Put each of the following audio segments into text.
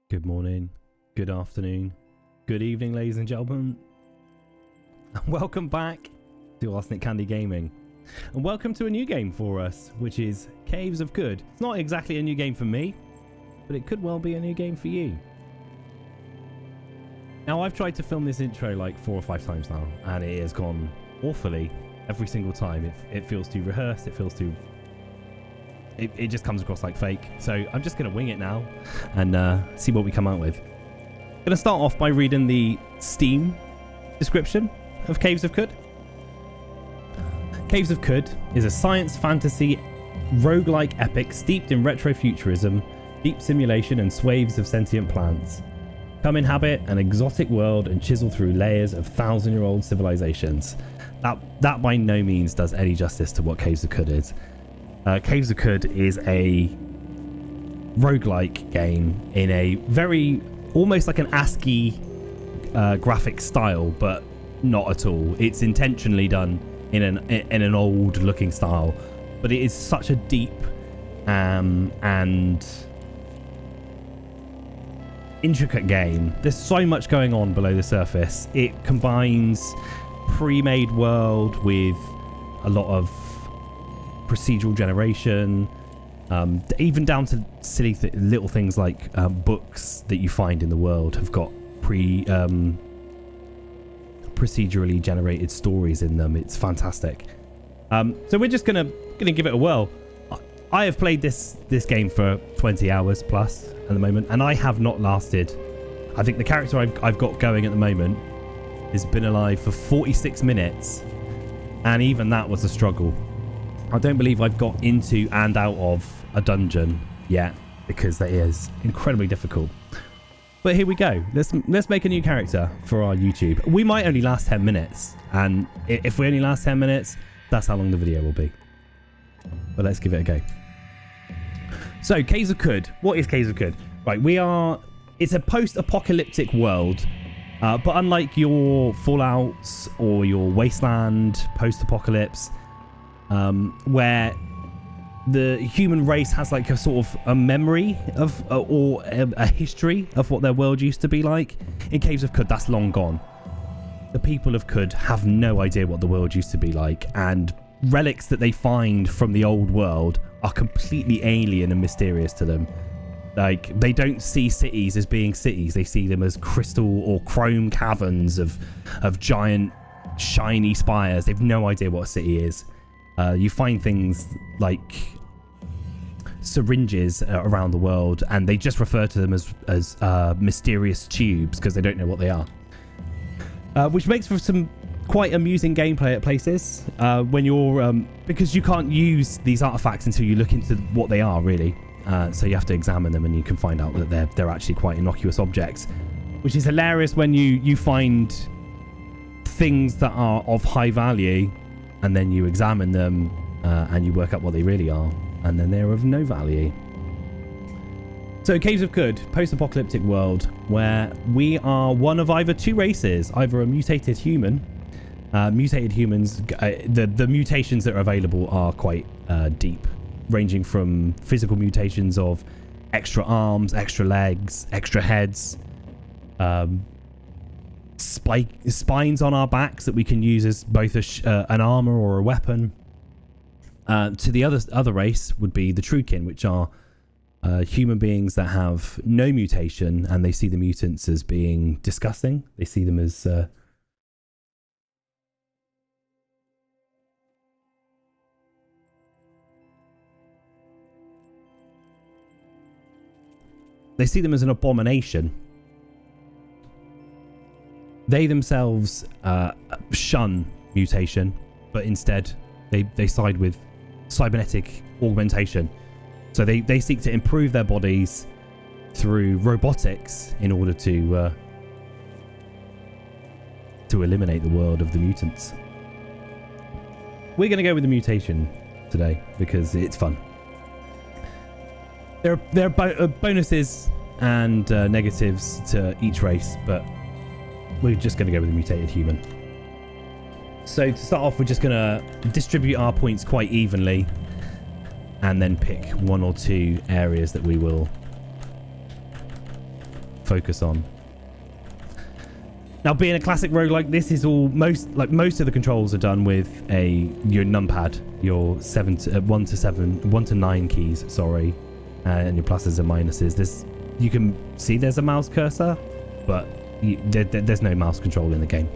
Good morning, good afternoon, good evening, ladies and gentlemen. Welcome back to Arsenic Candy Gaming. And welcome to a new game for us, which is Caves of QUD. It's not exactly a new game for me, but it could well be a new game for you. Now, I've tried to film this intro like 4 or 5 times now, and it has gone awfully every single time. It feels too rehearsed, it feels too... It just comes across like fake. So I'm just going to wing it now and see what we come out with. I'm going to start off by reading the Steam description of Caves of QUD. Caves of QUD is a science fantasy roguelike epic steeped in retro-futurism, deep simulation and swathes of sentient plants. Come inhabit an exotic world and chisel through layers of 1,000-year-old civilizations. That by no means does any justice to what Caves of QUD is. Caves of QUD is a roguelike game in a very, almost like an ASCII graphic style, but not at all. It's intentionally done in an old looking style, but it is such a deep and intricate game. There's so much going on below the surface. It combines pre-made world with a lot of procedural generation, even down to silly little things like books that you find in the world have got procedurally generated stories in them. It's fantastic. So we're just gonna give it a whirl. I have played this game for 20 hours plus at the moment, and I have not lasted. I think the character I've got going at the moment has been alive for 46 minutes, and even that was a struggle. I don't believe I've got into and out of a dungeon yet, because that is incredibly difficult. But here we go. Let's make a new character for our YouTube. We might only last 10 minutes, and if we only last 10 minutes, that's how long the video will be. But let's give it a go. So, Caves of QUD. What is Caves of QUD? Right, it's a post-apocalyptic world, but unlike your Fallouts or your Wasteland post-apocalypse, where the human race has like a sort of a memory of or a history of what their world used to be like. In Caves of QUD, that's long gone. The people of QUD have no idea what the world used to be like, and relics that they find from the old world are completely alien and mysterious to them. Like, they don't see cities as being cities. They see them as crystal or chrome caverns of giant shiny spires. They've no idea what a city is. You find things like syringes around the world, and they just refer to them as mysterious tubes because they don't know what they are. Which makes for some quite amusing gameplay at places when you're because you can't use these artifacts until you look into what they are, really. So you have to examine them, and you can find out that they're actually quite innocuous objects, which is hilarious when you find things that are of high value, and then you examine them and you work out what they really are, and then they're of no value. So Caves of QUD, post-apocalyptic world, where we are one of either two races, either a mutated human. Mutated humans, the mutations that are available are quite deep, ranging from physical mutations of extra arms, extra legs, extra heads, spines on our backs that we can use as both an armor or a weapon. To the other race would be the Truekin, which are human beings that have no mutation, and they see the mutants as being disgusting. They see them as an abomination. They themselves shun mutation, but instead they side with cybernetic augmentation. So they seek to improve their bodies through robotics in order to eliminate the world of the mutants. We're going to go with the mutation today because it's fun. There are bonuses and negatives to each race, but we're just going to go with the mutated human. So to start off, we're just going to distribute our points quite evenly, and then pick one or two areas that we will focus on. Now, being a classic roguelike, this is all most of the controls are done with your numpad, your 1 to 9 keys, sorry, and your pluses and minuses. You can see there's a mouse cursor, but there's no mouse control in the game.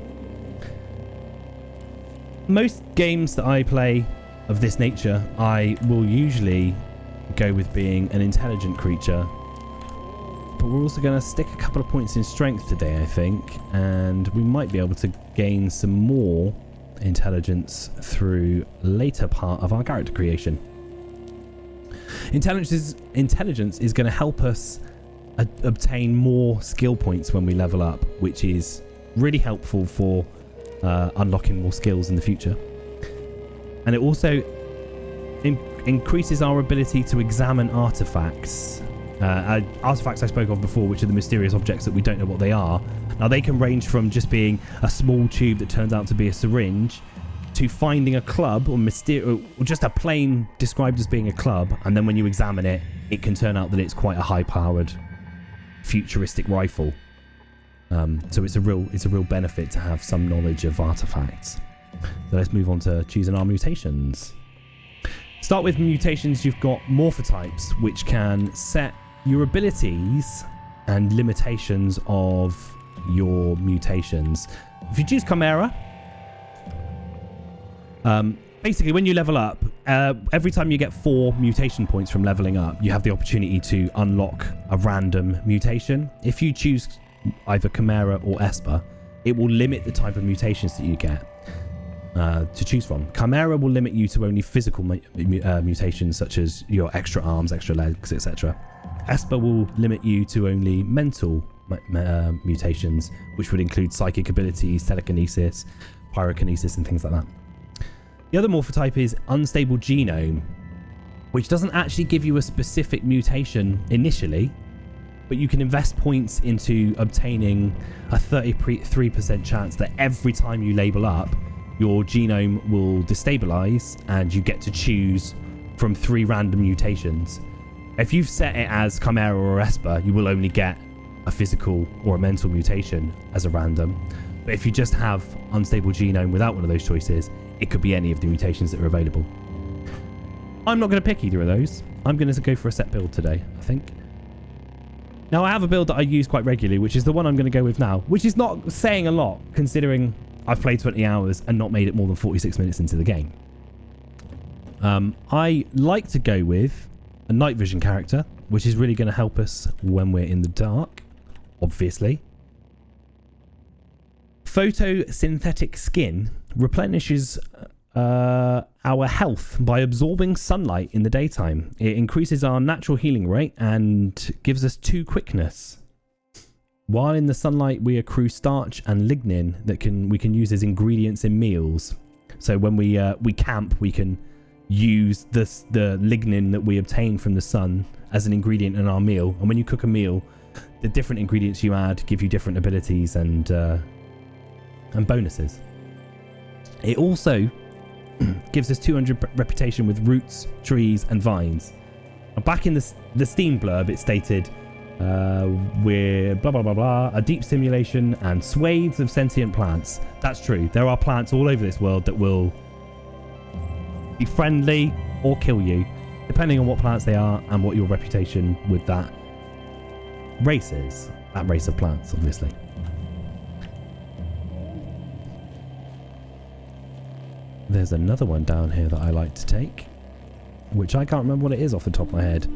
Most games that I play of this nature, I will usually go with being an intelligent creature. But we're also going to stick a couple of points in strength today, I think, and we might be able to gain some more intelligence through later part of our character creation. Intelligence is going to help us obtain more skill points when we level up, which is really helpful for unlocking more skills in the future. And it also increases our ability to examine artifacts. Artifacts I spoke of before, which are the mysterious objects that we don't know what they are. Now, they can range from just being a small tube that turns out to be a syringe to finding a club or just a plane described as being a club, and then when you examine it, it can turn out that it's quite a high-powered futuristic rifle. So it's a real benefit to have some knowledge of artifacts. So let's move on to choosing our mutations. Start with mutations. You've got morphotypes, which can set your abilities and limitations of your mutations. If you choose Chimera, basically when you level up, every time you get 4 mutation points from leveling up, you have the opportunity to unlock a random mutation. If you choose either Chimera or Esper, it will limit the type of mutations that you get to choose from. Chimera will limit you to only physical mutations, such as your extra arms, extra legs, etc. Esper will limit you to only mental mutations, which would include psychic abilities, telekinesis, pyrokinesis, and things like that. The other morphotype is unstable genome, which doesn't actually give you a specific mutation initially, but you can invest points into obtaining a 33% chance that every time you label up, your genome will destabilize and you get to choose from 3 random mutations. If you've set it as Chimera or Esper, you will only get a physical or a mental mutation as a random. But if you just have unstable genome without one of those choices, it could be any of the mutations that are available. I'm not going to pick either of those. I'm going to go for a set build today, I think. Now, I have a build that I use quite regularly, which is the one I'm going to go with now, which is not saying a lot, considering I've played 20 hours and not made it more than 46 minutes into the game. I like to go with a night vision character, which is really going to help us when we're in the dark, obviously. Photosynthetic skin replenishes our health by absorbing sunlight in the daytime. It increases our natural healing rate and gives us 2 quickness. While in the sunlight, we accrue starch and lignin that we can use as ingredients in meals. So when we camp, we can use the lignin that we obtain from the sun as an ingredient in our meal. And when you cook a meal, the different ingredients you add give you different abilities and bonuses. It also gives us 200 reputation with roots, trees, and vines. Now, back in the Steam blurb, it stated, we're blah blah blah blah, a deep simulation and swathes of sentient plants. That's true. There are plants all over this world that will be friendly or kill you, depending on what plants they are and what your reputation with that race is. That race of plants, obviously. There's another one down here that I like to take, which I can't remember what it is off the top of my head.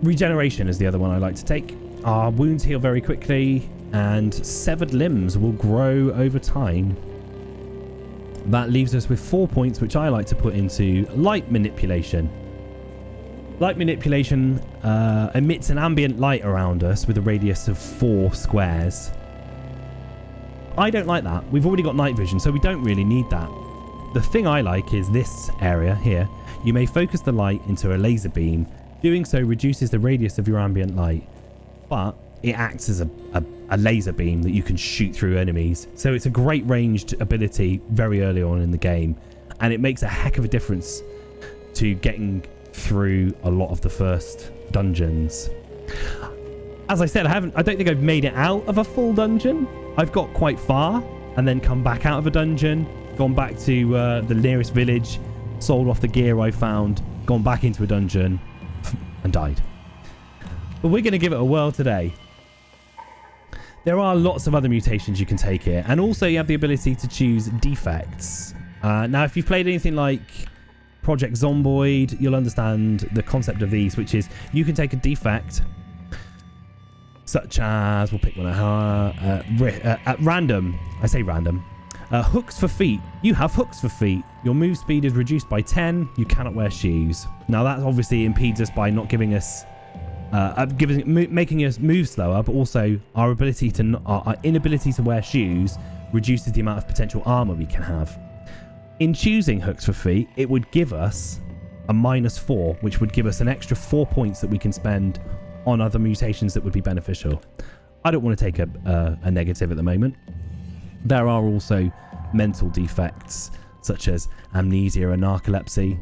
Regeneration is the other one I like to take. Our wounds heal very quickly, and severed limbs will grow over time. That leaves us with 4 points, which I like to put into light manipulation. Light manipulation emits an ambient light around us with a radius of 4 squares. I don't like that. We've already got night vision, so we don't really need that. The thing I like is this area here. You may focus the light into a laser beam. Doing so reduces the radius of your ambient light, but it acts as a laser beam that you can shoot through enemies. So it's a great ranged ability very early on in the game, and it makes a heck of a difference to getting through a lot of the first dungeons. as I said, I don't think I've made it out of a full dungeon. I've got quite far and then come back out of a dungeon, gone back to the nearest village, sold off the gear I found, gone back into a dungeon, and died. But we're going to give it a whirl today. There are lots of other mutations you can take here, and also you have the ability to choose defects. Now, if you've played anything like Project Zomboid, you'll understand the concept of these, which is you can take a defect, such as, we'll pick one at random. I say random. Hooks for feet. You have hooks for feet. Your move speed is reduced by 10. You cannot wear shoes. Now, that obviously impedes us by not giving us, making us move slower, but also our inability to wear shoes reduces the amount of potential armor we can have. In choosing hooks for feet, it would give us a -4, which would give us an extra 4 points that we can spend on other mutations that would be beneficial. I don't want to take a negative at the moment. There are also mental defects such as amnesia and narcolepsy.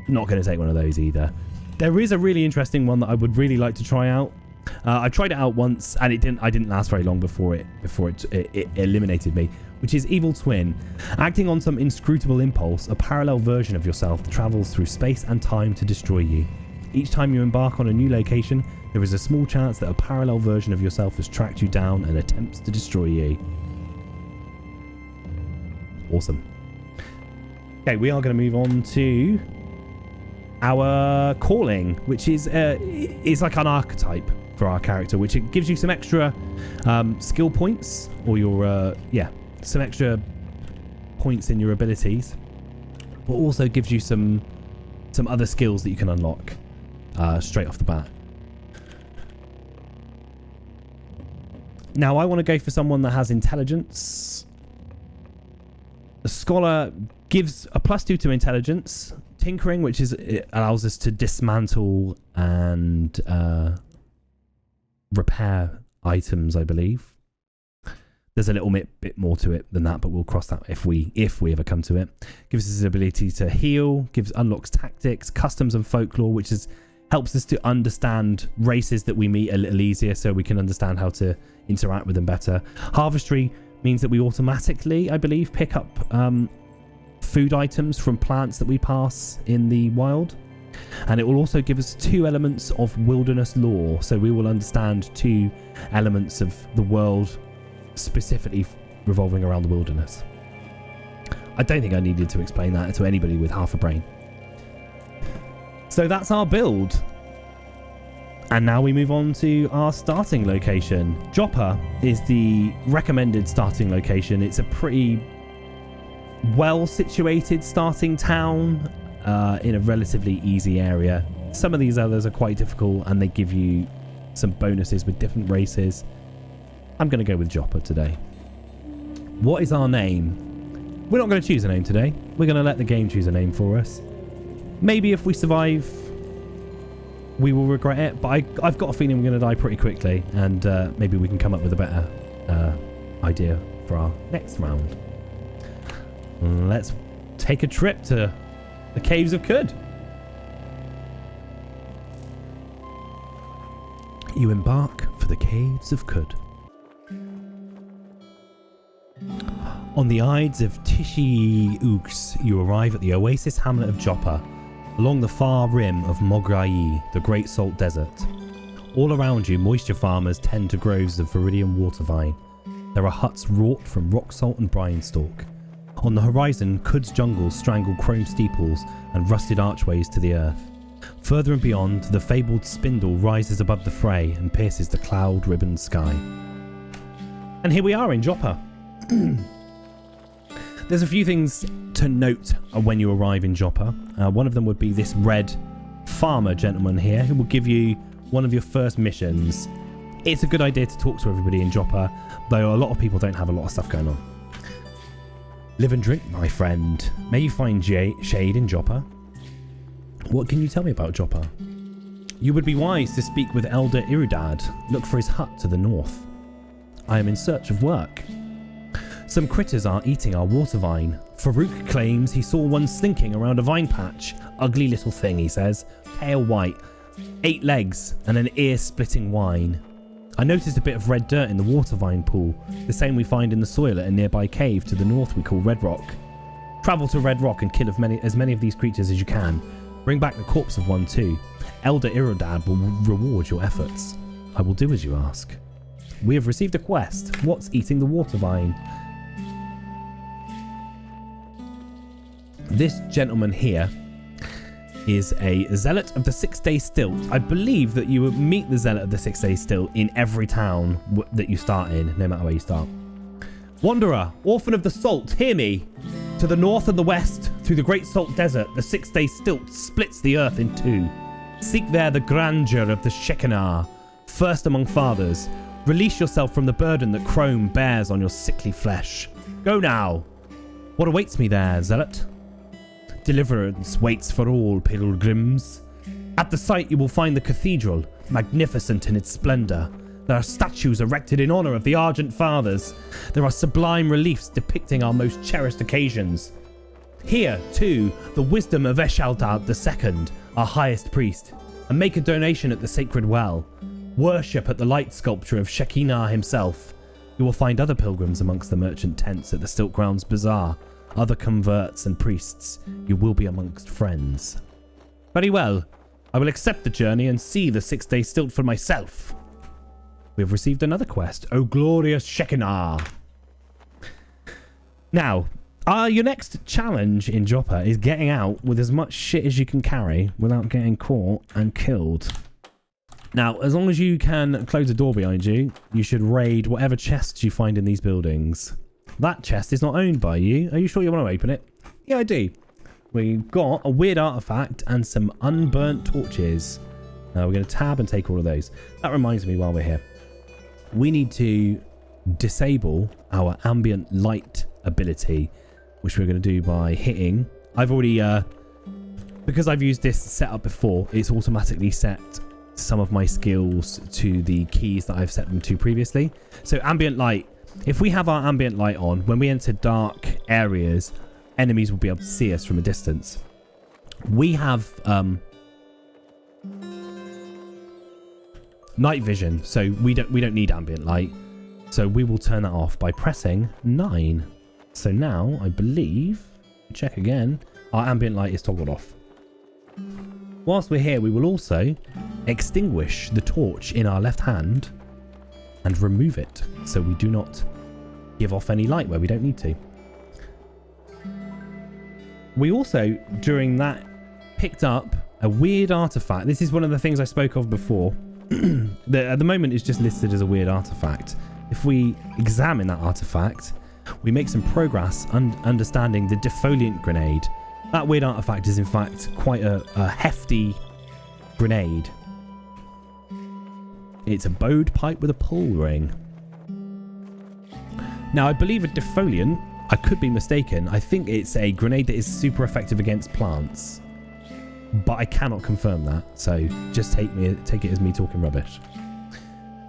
Not going to take one of those either. There is a really interesting one that I would really like to try out. I tried it out once and I didn't last very long before it eliminated me, which is Evil Twin. Acting on some inscrutable impulse, a parallel version of yourself travels through space and time to destroy you. Each time you embark on a new location, there is a small chance that a parallel version of yourself has tracked you down and attempts to destroy you. Awesome. Okay, we are going to move on to our calling, which is like an archetype for our character, which it gives you some extra skill points, or your some extra points in your abilities, but also gives you some other skills that you can unlock straight off the bat. Now, I want to go for someone that has intelligence. The scholar gives a +2 to intelligence. Tinkering, which is it allows us to dismantle and repair items, I believe. There's a little bit more to it than that, but we'll cross that if we ever come to it. Gives us the ability to heal, unlocks tactics, customs and folklore, which helps us to understand races that we meet a little easier, so we can understand how to interact with them better. Harvestry means that we automatically, I believe, pick up food items from plants that we pass in the wild. And it will also give us 2 elements of wilderness lore, so we will understand 2 elements of the world specifically revolving around the wilderness. I don't think I needed to explain that to anybody with half a brain. So that's our build. And now we move on to our starting location. Joppa is the recommended starting location. It's a pretty well situated starting town in a relatively easy area. Some of these others are quite difficult and they give you some bonuses with different races. I'm going to go with Joppa today. What is our name? We're not going to choose a name today. We're going to let the game choose a name for us. Maybe if we survive, we will regret it, but I've got a feeling we're going to die pretty quickly, and maybe we can come up with a better idea for our next round. Let's take a trip to the Caves of QUD. You embark for the Caves of QUD. On the Ides of Tishi Oogs, you arrive at the oasis hamlet of Joppa, along the far rim of Mograyi, the Great Salt Desert. All around you, moisture farmers tend to groves of Viridian water vine. There are huts wrought from rock salt and brine stalk. On the horizon, QUD's jungles strangle chrome steeples and rusted archways to the earth. Further and beyond, the fabled spindle rises above the fray and pierces the cloud-ribboned sky. And here we are in Joppa. There's a few things to note when you arrive in Joppa. One of them would be this red farmer gentleman here, who will give you one of your first missions. It's a good idea to talk to everybody in Joppa, though a lot of people don't have a lot of stuff going on. Live and drink, my friend. May you find shade in Joppa. What can you tell me about Joppa? You would be wise to speak with Elder Irudad. Look for his hut to the north. I am in search of work. Some critters are eating our water vine. Farouk claims he saw one slinking around a vine patch. Ugly little thing, he says. Pale white. 8 legs and an ear-splitting whine. I noticed a bit of red dirt in the water vine pool, the same we find in the soil at a nearby cave to the north we call Red Rock. Travel to Red Rock and kill as many of these creatures as you can. Bring back the corpse of one too. Elder Irodad will reward your efforts. I will do as you ask. We have received a quest. What's eating the water vine? This gentleman here is a zealot of the 6-day stilt. I believe that you will meet the zealot of the 6-day stilt in every town that you start in, no matter where you start. Wanderer, orphan of the salt, hear me. To the north and the west, through the great salt desert, the 6-day stilt splits the earth in two. Seek there the grandeur of the Shekinah, first among fathers. Release yourself from the burden that Chrome bears on your sickly flesh. Go now. What awaits me there, zealot? Deliverance waits for all pilgrims. At the site you will find the cathedral, magnificent in its splendour. There are statues erected in honour of the Argent Fathers. There are sublime reliefs depicting our most cherished occasions. Here, too, the wisdom of Eshaldad II, our highest priest, and make a donation at the sacred well. Worship at the light sculpture of Shekinah himself. You will find other pilgrims amongst the merchant tents at the Stiltgrounds Bazaar, other converts and priests. You will be amongst friends. Very well. I will accept the journey and see the 6-day stilt for myself. We have received another quest. O glorious Shekinah. Now, your next challenge in Joppa is getting out with as much shit as you can carry without getting caught and killed. Now, as long as you can close the door behind you, you should raid whatever chests you find in these buildings. That chest is not owned by you. Are you sure you want to open it? Yeah, I do. We've got a weird artifact and some unburnt torches. We're going to tab and take all of those. That reminds me while we're here. We need to disable our ambient light ability, which we're going to do by hitting. I've already, because I've used this setup before, it's automatically set some of my skills to the keys that I've set them to previously. So ambient light, if we have our ambient light on, when we enter dark areas, enemies will be able to see us from a distance. We have night vision, so we don't need ambient light. So we will turn that off by pressing 9. So now I believe, check again, our ambient light is toggled off. Whilst we're here, we will also extinguish the torch in our left hand and remove it so we do not give off any light where we don't need to. We also, during that, picked up a weird artifact. This is one of the things I spoke of before. That at the moment is just listed as a weird artifact. If we examine that artifact, we make some progress understanding the defoliant grenade. That weird artifact is in fact quite a hefty grenade. It's a bowed pipe with a pull ring. Now I believe a defoliant, I could be mistaken, I think it's a grenade that is super effective against plants. But I cannot confirm that, so just take it as me talking rubbish.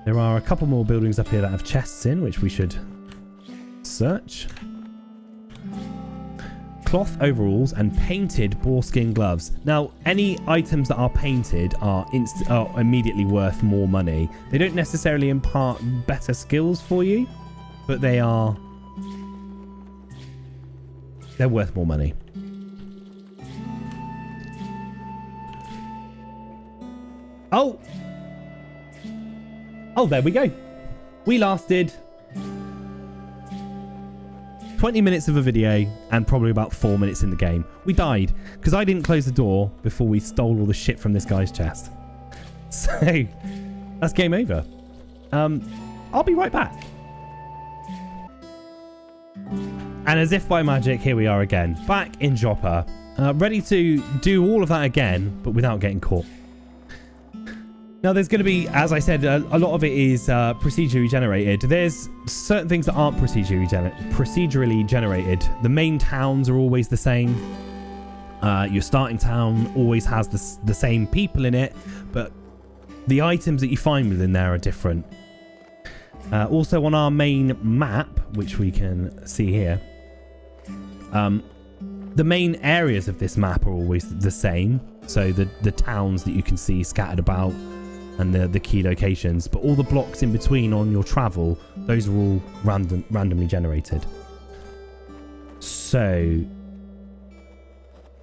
There are a couple more buildings up here that have chests in, which we should search. Cloth overalls and painted boarskin gloves. Now, any items that are painted are immediately worth more money. They don't necessarily impart better skills for you, but they're worth more money. Oh, there we go. We lasted 20 minutes of a video and probably about 4 minutes in the game. We died because I didn't close the door before we stole all the shit from this guy's chest. So that's game over. I'll be right back. And as if by magic, here we are again, back in Joppa, ready to do all of that again, but without getting caught. Now, there's going to be, as I said, a lot of it is procedurally generated. There's certain things that aren't procedurally generated. The main towns are always the same. Your starting town always has the same people in it, but the items that you find within there are different. Also, on our main map, which we can see here, the main areas of this map are always the same. So the towns that you can see scattered about and the key locations, but all the blocks in between on your travel, those are all randomly generated. So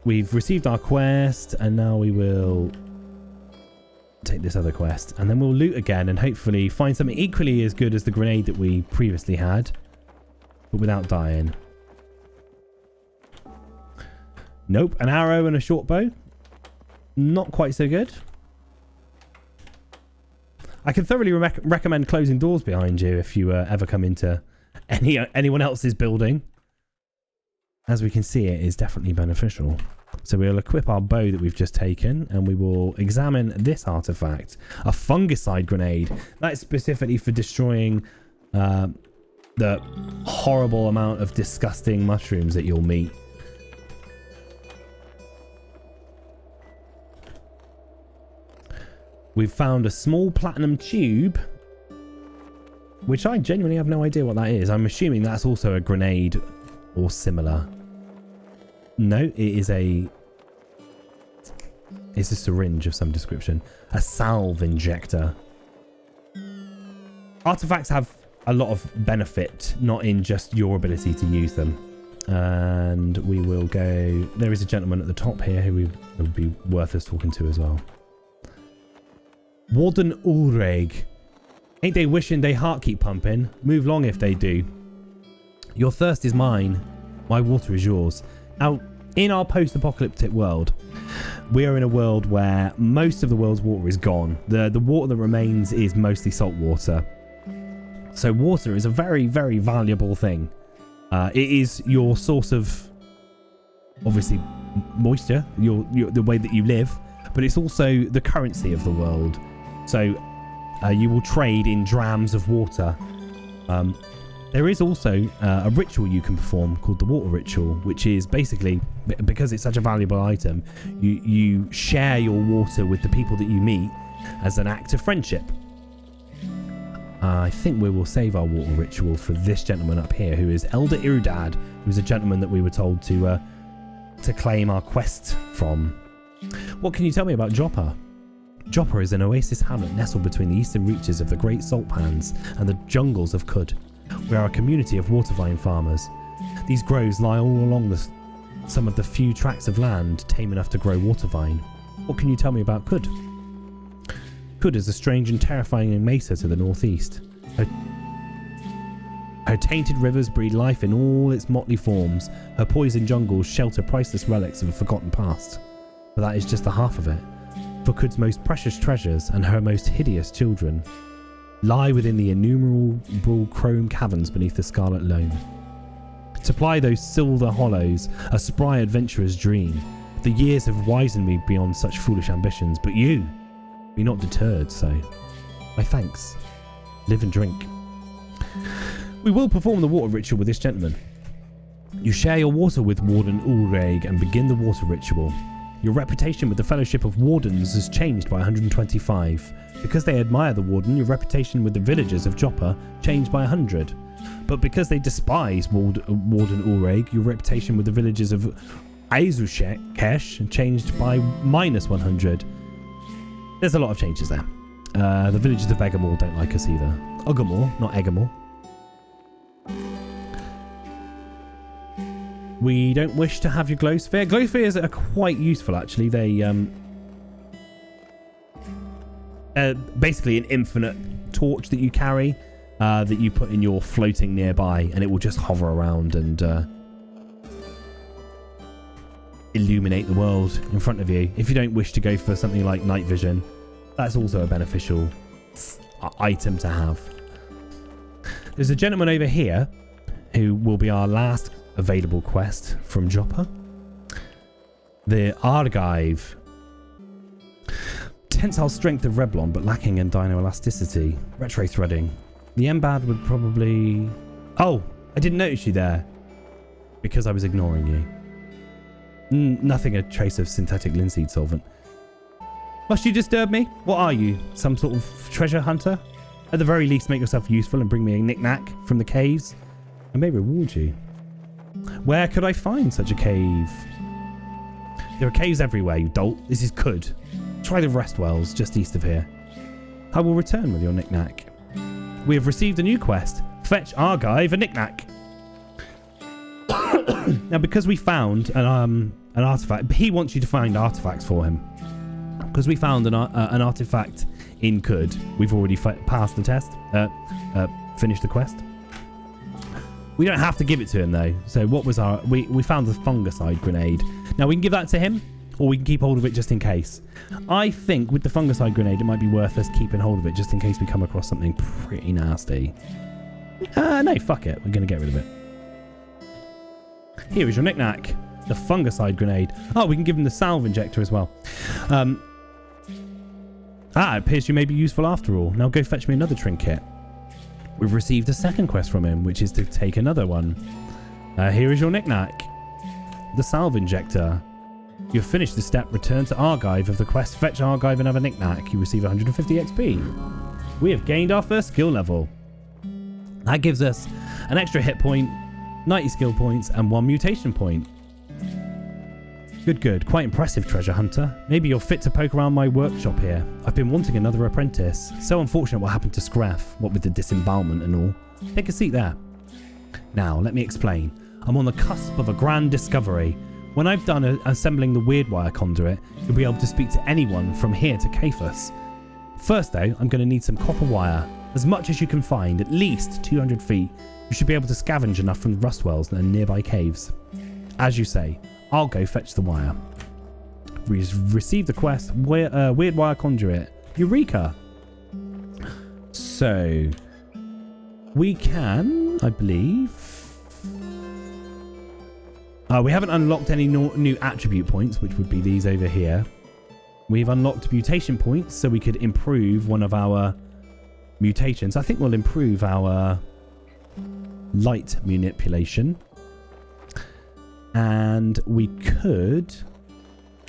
we've received our quest, and now we will take this other quest, and then we'll loot again and hopefully find something equally as good as the grenade that we previously had, but without dying. Nope, an arrow and a short bow. Not quite so good. I can thoroughly recommend closing doors behind you if you ever come into anyone else's building. As we can see, it is definitely beneficial. So we'll equip our bow that we've just taken, and we will examine this artifact, a fungicide grenade. That's specifically for destroying the horrible amount of disgusting mushrooms that you'll meet. We've found a small platinum tube, which I genuinely have no idea what that is. I'm assuming that's also a grenade or similar. No, it is it's a syringe of some description. A salve injector. Artifacts have a lot of benefit, not in just your ability to use them. And we will go... There is a gentleman at the top here who would be worth us talking to as well. Warden Ulreg. Ain't they wishing they heart keep pumping? Move long if they do. Your thirst is mine. My water is yours. Now, in our post-apocalyptic world, we are in a world where most of the world's water is gone. The water that remains is mostly salt water. So water is a very, very valuable thing. It is your source of, obviously, moisture, the way that you live, but it's also the currency of the world. So you will trade in drams of water. There is also a ritual you can perform called the water ritual, which is basically, because it's such a valuable item, you share your water with the people that you meet as an act of friendship. I think we will save our water ritual for this gentleman up here, who is Elder Irudad, who's a gentleman that we were told to claim our quest from. What can you tell me about Joppa? Joppa is an oasis hamlet nestled between the eastern reaches of the Great Salt Pans and the jungles of QUD. We are a community of water vine farmers. These groves lie all along some of the few tracts of land tame enough to grow water vine. What can you tell me about QUD? QUD is a strange and terrifying mesa to the northeast. Her tainted rivers breed life in all its motley forms. Her poison jungles shelter priceless relics of a forgotten past. But that is just the half of it. For QUD's most precious treasures and her most hideous children lie within the innumerable chrome caverns beneath the scarlet loam. To ply those silver hollows, a spry adventurer's dream. The years have wizened me beyond such foolish ambitions, but you, be not deterred, so my thanks. Live and drink. We will perform the water ritual with this gentleman. You share your water with Warden Ulreg and begin the water ritual. Your reputation with the Fellowship of Wardens has changed by 125. Because they admire the Warden, your reputation with the villagers of Joppa changed by 100. But because they despise Warden Ulreg, your reputation with the villagers of Azukesh changed by minus 100. There's a lot of changes there. The villagers of Egamore don't like us either. Ugamore, not Egamore. We don't wish to have your glow sphere. Glow spheres are quite useful, actually. They basically an infinite torch that you carry that you put in your floating nearby, and it will just hover around and illuminate the world in front of you. If you don't wish to go for something like night vision, that's also a beneficial item to have. There's a gentleman over here who will be our last available quest from Joppa. The Argive. Tensile strength of Reblon, but lacking in dino elasticity. Retro threading. The Embad would probably... Oh, I didn't notice you there. Because I was ignoring you. Nothing a trace of synthetic linseed solvent. Must you disturb me? What are you? Some sort of treasure hunter? At the very least, make yourself useful and bring me a knick-knack from the caves. I may reward you. Where could I find such a cave? There are caves everywhere, you dolt. This is QUD. Try the rest wells just east of here. I will return with your knick-knack. We have received a new quest. Fetch Argive a knick-knack. Now, because we found an artifact, he wants you to find artifacts for him. Because we found an artifact in QUD, we've already passed the test, finished the quest. We don't have to give it to him though. So what was our... We found the fungicide grenade. Now we can give that to him, or we can keep hold of it just in case. I think with the fungicide grenade, it might be worth us keeping hold of it just in case we come across something pretty nasty. No, fuck it. We're going to get rid of it. Here is your knick-knack. The fungicide grenade. Oh, we can give him the salve injector as well. It appears you may be useful after all. Now go fetch me another trinket. We've received a second quest from him, which is to take another one. Here is your knick-knack. The salve injector. You've finished the step. Return to Argive of the quest. Fetch Argive another knick-knack. You receive 150 XP. We have gained our first skill level. That gives us an extra hit point, 90 skill points, and 1 mutation point. Good. Quite impressive, treasure hunter. Maybe you're fit to poke around my workshop here. I've been wanting another apprentice. So unfortunate what happened to Scraff, what with the disembowelment and all. Take a seat there. Now, let me explain. I'm on the cusp of a grand discovery. When I've done assembling the weird wire conduit, you'll be able to speak to anyone from here to Cephas. First though, I'm going to need some copper wire. As much as you can find, at least 200 feet. You should be able to scavenge enough from the rust wells and nearby caves. As you say, I'll go fetch the wire. We've received the quest, weird wire conduit. Eureka! So, we can, I believe... we haven't unlocked any new attribute points, which would be these over here. We've unlocked mutation points, so we could improve one of our mutations. I think we'll improve our light manipulation. And we could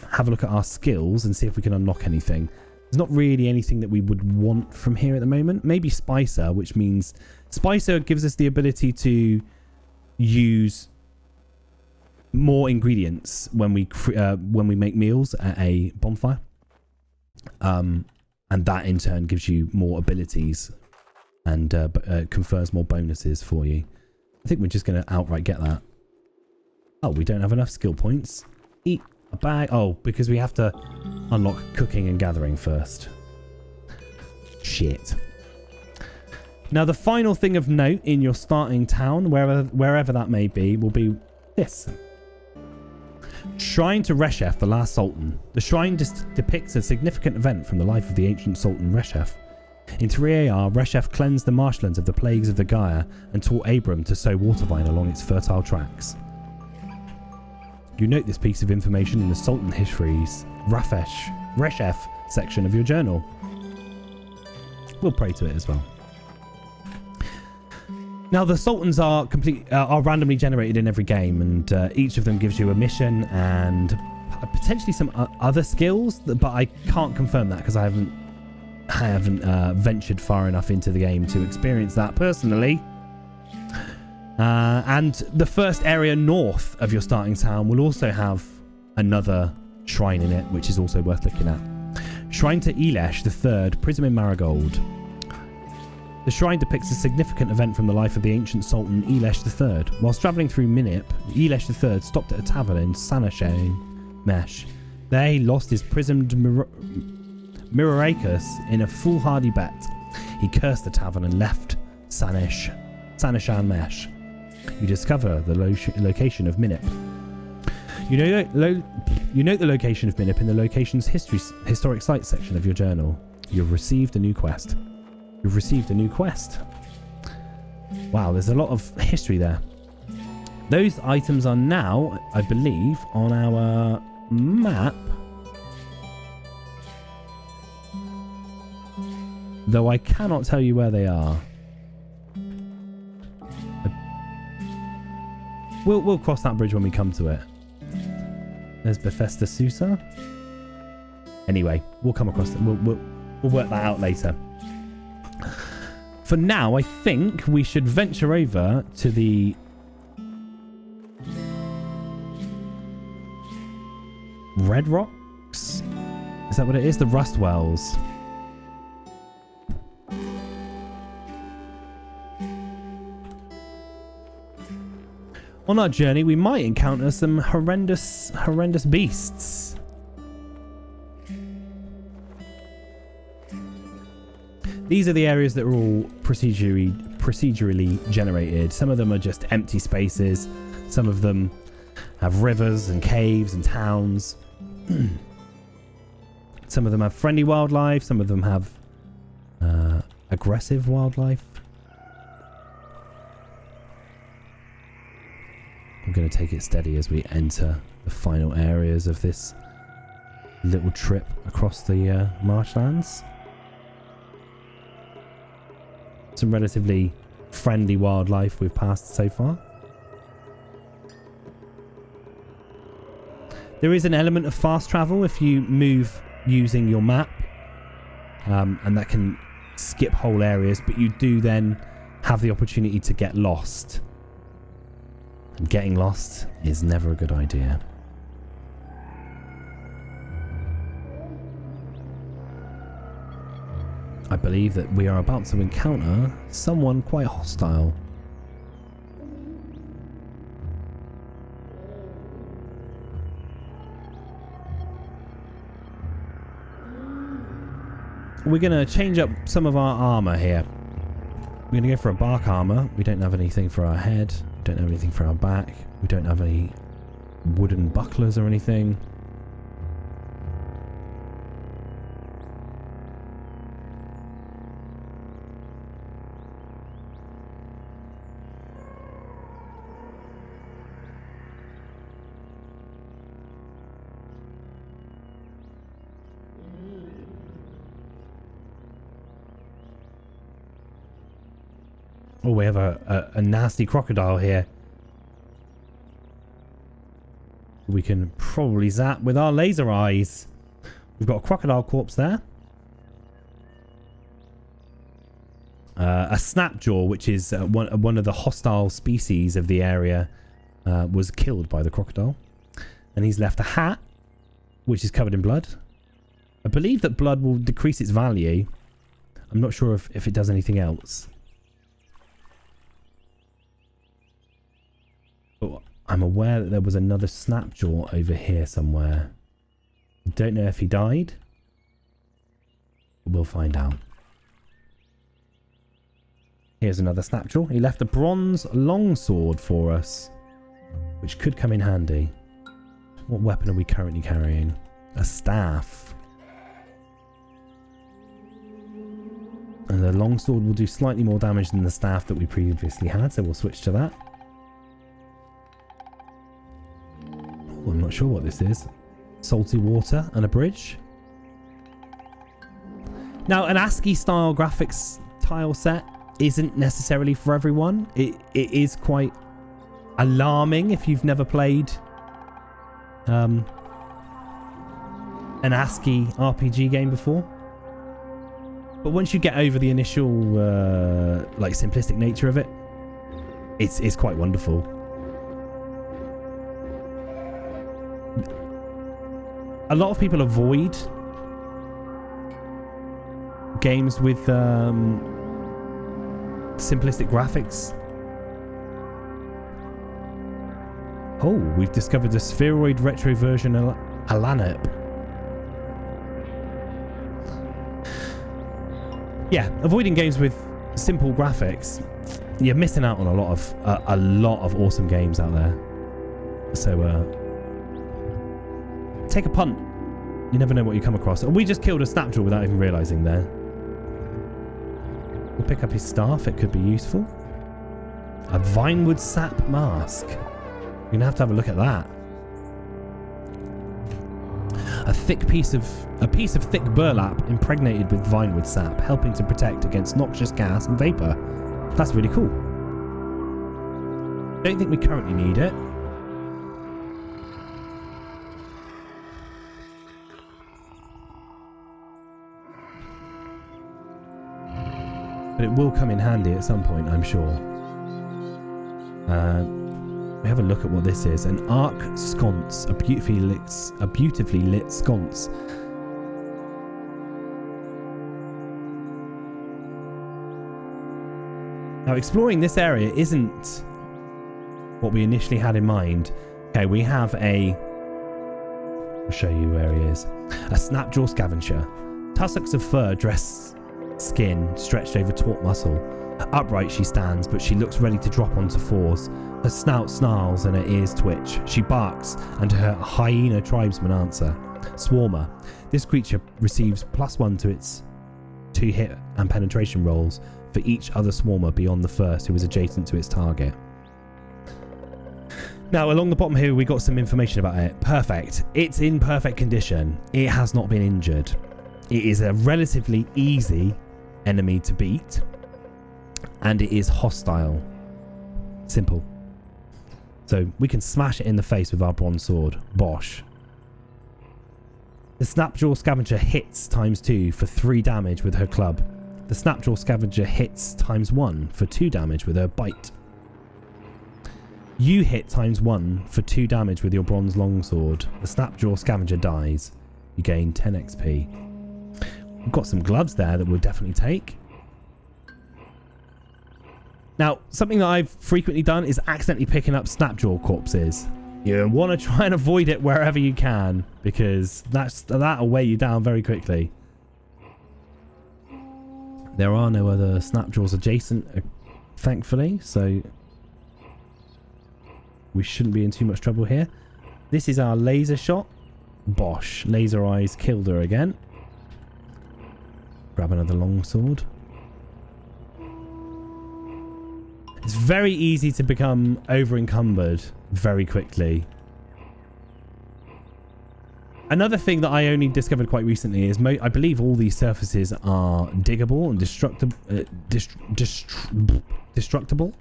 have a look at our skills and see if we can unlock anything. There's not really anything that we would want from here at the moment. Maybe Spicer, which means Spicer gives us the ability to use more ingredients when we make meals at a bonfire. And that in turn gives you more abilities and confers more bonuses for you. I think we're just going to outright get that. Oh, we don't have enough skill points. Eat a bag. Oh, because we have to unlock cooking and gathering first. Shit. Now, the final thing of note in your starting town, wherever that may be, will be this. Shrine to Reshef, the last Sultan. The shrine depicts a significant event from the life of the ancient Sultan Reshef. In 3AR, Reshef cleansed the marshlands of the plagues of the Gaia and taught Abram to sow water vine along its fertile tracks. You note this piece of information in the Sultan Histories Reshef section of your journal. We'll pray to it as well. Now, the Sultans are randomly generated in every game, and each of them gives you a mission and potentially some other skills, but I can't confirm that because I haven't ventured far enough into the game to experience that personally. And the first area north of your starting town will also have another shrine in it, which is also worth looking at. Shrine to Elesh III, Prism in Marigold. The shrine depicts a significant event from the life of the ancient Sultan Elesh III. Whilst travelling through Minip, Elesh III stopped at a tavern in Sanashe Mesh. There he lost his prismed Miracus in a foolhardy bet. He cursed the tavern and left Sanashan Mesh. You discover the location of Minip. You note the location of Minip in the location's historic sites section of your journal. You've received a new quest. Wow, there's a lot of history there. Those items are now, I believe, on our map. Though I cannot tell you where they are. We'll cross that bridge when we come to it. There's Bethesda Susa. Anyway, we'll come across it. We'll work that out later. For now, I think we should venture over to the Red Rocks. Is that what it is? The Rust Wells. On our journey, we might encounter some horrendous beasts. These are the areas that are all procedurally generated. Some of them are just empty spaces. Some of them have rivers and caves and towns. Some of them have friendly wildlife. Some of them have aggressive wildlife. I'm going to take it steady as we enter the final areas of this little trip across the marshlands. Some relatively friendly wildlife we've passed so far. There is an element of fast travel if you move using your map, and that can skip whole areas, but you do then have the opportunity to get lost. And getting lost is never a good idea. I believe that we are about to encounter someone quite hostile. We're going to change up some of our armor here. We're going to go for a bark armor. We don't have anything for our head. We don't have anything for our back. We don't have any wooden bucklers or anything. Oh, we have a nasty crocodile here. We can probably zap with our laser eyes. We've got a crocodile corpse there. A snapjaw, which is one of the hostile species of the area, was killed by the crocodile. And he's left a hat, which is covered in blood. I believe that blood will decrease its value. I'm not sure if it does anything else. But I'm aware that there was another snapjaw over here somewhere. Don't know if he died. We'll find out. Here's another snapjaw. He left a bronze longsword for us, which could come in handy. What weapon are we currently carrying? A staff. And the longsword will do slightly more damage than the staff that we previously had, so we'll switch to that. Oh, I'm not sure what this is. Salty water and a bridge. Now, an ASCII style graphics tile set isn't necessarily for everyone. It is quite alarming if you've never played an ASCII RPG game before. But once you get over the initial like simplistic nature of it, it's quite wonderful. A lot of people avoid games with simplistic graphics. Oh, we've discovered a spheroid retro version of Alanip. Yeah, avoiding games with simple graphics, you're missing out on a lot of awesome games out there. So take a punt. You never know what you come across. We just killed a snapjaw without even realizing there. We'll pick up his staff. It could be useful. A vinewood sap mask. You're gonna have to have a look at that. A piece of thick burlap impregnated with vinewood sap, helping to protect against noxious gas and vapor. That's really cool. Don't think we currently need it. But it will come in handy at some point, I'm sure. We have a look at what this is. An arc sconce, a beautifully lit sconce. Now, exploring this area isn't what we initially had in mind. Okay, we have I'll show you where he is. A snapjaw scavenger. Tussocks of fur dress skin stretched over taut muscle. Upright she stands, but she looks ready to drop onto fours. Her snout snarls and her ears twitch. She barks, and her hyena tribesmen answer. Swarmer. This creature receives +1 to its 2 hit and penetration rolls for each other swarmer beyond the first who is adjacent to its target. Now, along the bottom here, we got some information about it. Perfect. It's in perfect condition. It has not been injured. It is a relatively easy enemy to beat, and it is hostile. Simple. So we can smash it in the face with our bronze sword. Bosh. The Snapjaw Scavenger hits ×2 for 3 damage with her club. The Snapjaw Scavenger hits ×1 for 2 damage with her bite. You hit ×1 for 2 damage with your bronze longsword. The Snapjaw Scavenger dies. You gain 10 XP. We've got some gloves there that we'll definitely take. Now, something that I've frequently done is accidentally picking up Snapjaw corpses. You want to try and avoid it wherever you can, because that'll weigh you down very quickly. There are no other Snapjaws adjacent, thankfully, so we shouldn't be in too much trouble here. This is our laser shot. Bosh. Laser eyes killed her again. Grab another longsword. It's very easy to become over-encumbered very quickly. Another thing that I only discovered quite recently is I believe all these surfaces are diggable and destructible.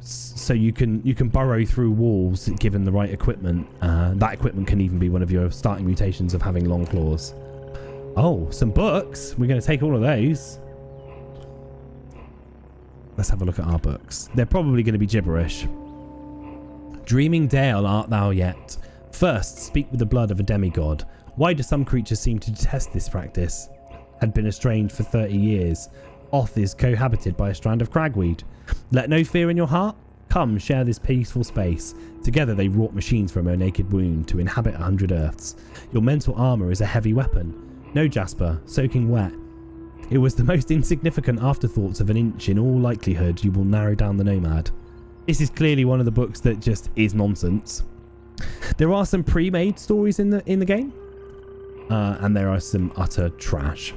So you can burrow through walls given the right equipment. That equipment can even be one of your starting mutations of having long claws. Oh, some books. We're going to take all of those. Let's have a look at our books. They're probably going to be gibberish. Dreaming Dale art thou yet? First, speak with the blood of a demigod. Why do some creatures seem to detest this practice? Had been estranged for 30 years. Oth is cohabited by a strand of cragweed. Let no fear in your heart. Come, share this peaceful space. Together they wrought machines from her naked womb to inhabit 100 earths. Your mental armour is a heavy weapon. No, Jasper, soaking wet. It was the most insignificant afterthoughts of an inch. In all likelihood, you will narrow down the nomad. This is clearly one of the books that just is nonsense. There are some pre-made stories in the game, and there are some utter trash.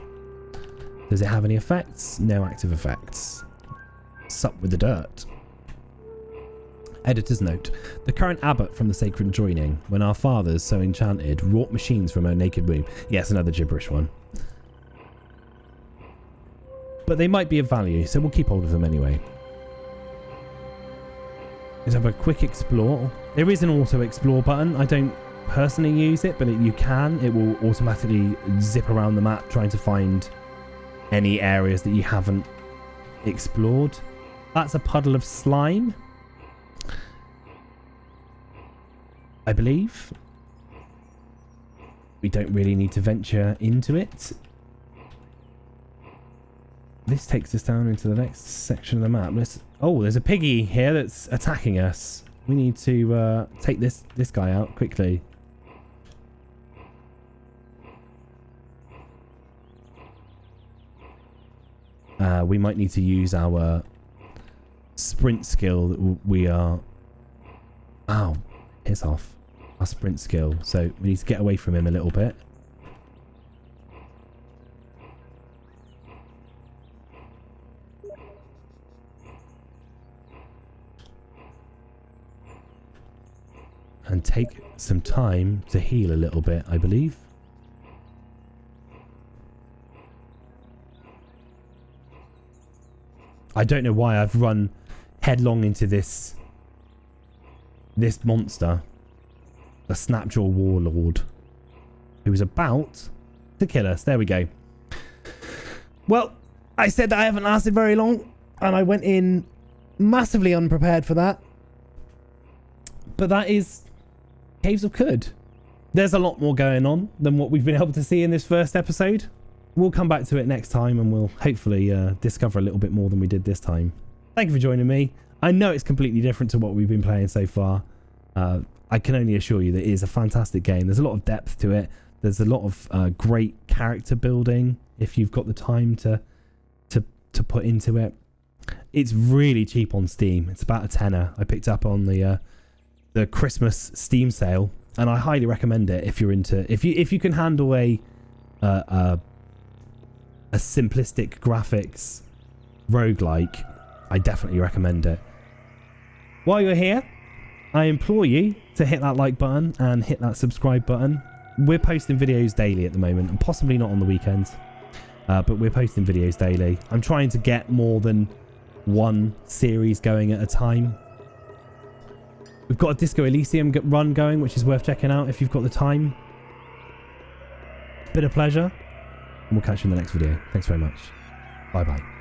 Does it have any effects? No active effects. Sup with the dirt. Editor's note. The current abbot from the sacred joining, when our fathers, so enchanted, wrought machines from her naked womb. Yes, another gibberish one. But they might be of value, so we'll keep hold of them anyway. Let's have a quick explore. There is an auto explore button. I don't personally use it, but you can. It will automatically zip around the map trying to find any areas that you haven't explored. That's a puddle of slime, I believe. We don't really need to venture into it. This takes us down into the next section of the map. Oh, there's a piggy here that's attacking us. We need to take this guy out quickly. We might need to use our sprint skill that we are... Ow, piss off. Our sprint skill. So we need to get away from him a little bit. And take some time to heal a little bit, I believe. I don't know why I've run headlong into this monster, the Snapjaw Warlord, who was about to kill us. There we go. Well, I said that I haven't lasted very long, and I went in massively unprepared for that. But that is Caves of QUD. There's a lot more going on than what we've been able to see in this first episode. We'll come back to it next time, and we'll hopefully discover a little bit more than we did this time. thank you for joining me. I know it's completely different to what we've been playing so far. I can only assure you that it is a fantastic game. There's a lot of depth to it. There's a lot of great character building if you've got the time to put into it. It's really cheap on Steam. It's about a tenner. I picked up on the Christmas Steam sale, and I highly recommend it if you're into if you can handle a simplistic graphics roguelike. I definitely recommend it. While you're here, I implore you to hit that like button and hit that subscribe button. We're posting videos daily at the moment, and possibly not on the weekends, but we're posting videos daily. I'm trying to get more than one series going at a time. We've got a Disco Elysium run going, which is worth checking out if you've got the time. Bit of pleasure, and we'll catch you in the next video. Thanks very much. Bye bye.